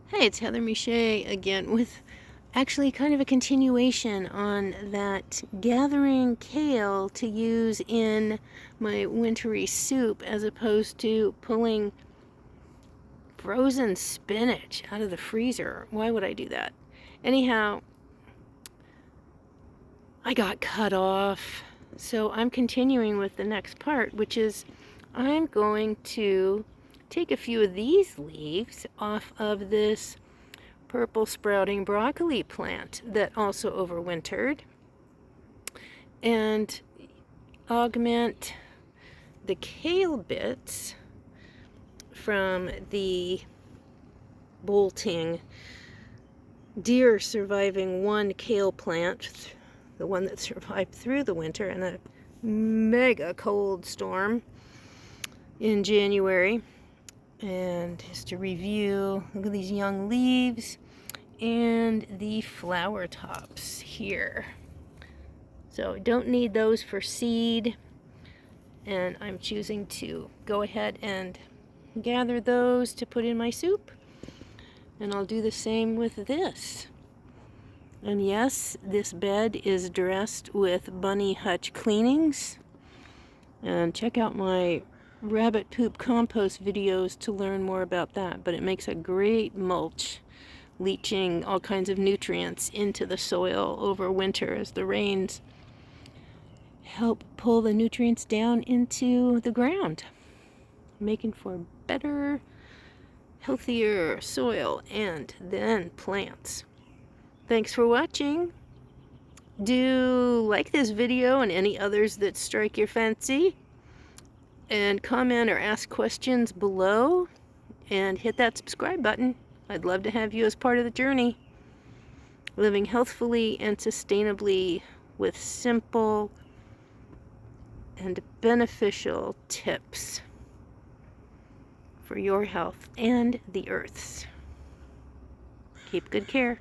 Hey, it's Heather Michet again with actually kind of a continuation on that gathering kale to use in my wintry soup as opposed to pulling frozen spinach out of the freezer. Why would I do that? Anyhow, I got cut off, so I'm continuing with the next part, which is I'm going to take a few of these leaves off of this purple sprouting broccoli plant that also overwintered and augment the kale bits from the bolting deer surviving one kale plant, the one that survived through the winter in a mega cold storm in January. And just to review, look at these young leaves and the flower tops here. So don't need those for seed, and I'm choosing to go ahead and gather those to put in my soup. And I'll do the same with this. And yes, this bed is dressed with bunny hutch cleanings. And check out my rabbit poop compost videos to learn more about that. But it makes a great mulch, leaching all kinds of nutrients into the soil over winter as the rains help pull the nutrients down into the ground, making for better, healthier soil and then plants. Thanks for watching. Do like this video and any others that strike your fancy, and comment or ask questions below, and hit that subscribe button. I'd love to have you as part of the journey, living healthfully and sustainably with simple and beneficial tips for your health and the Earth's. Keep good care.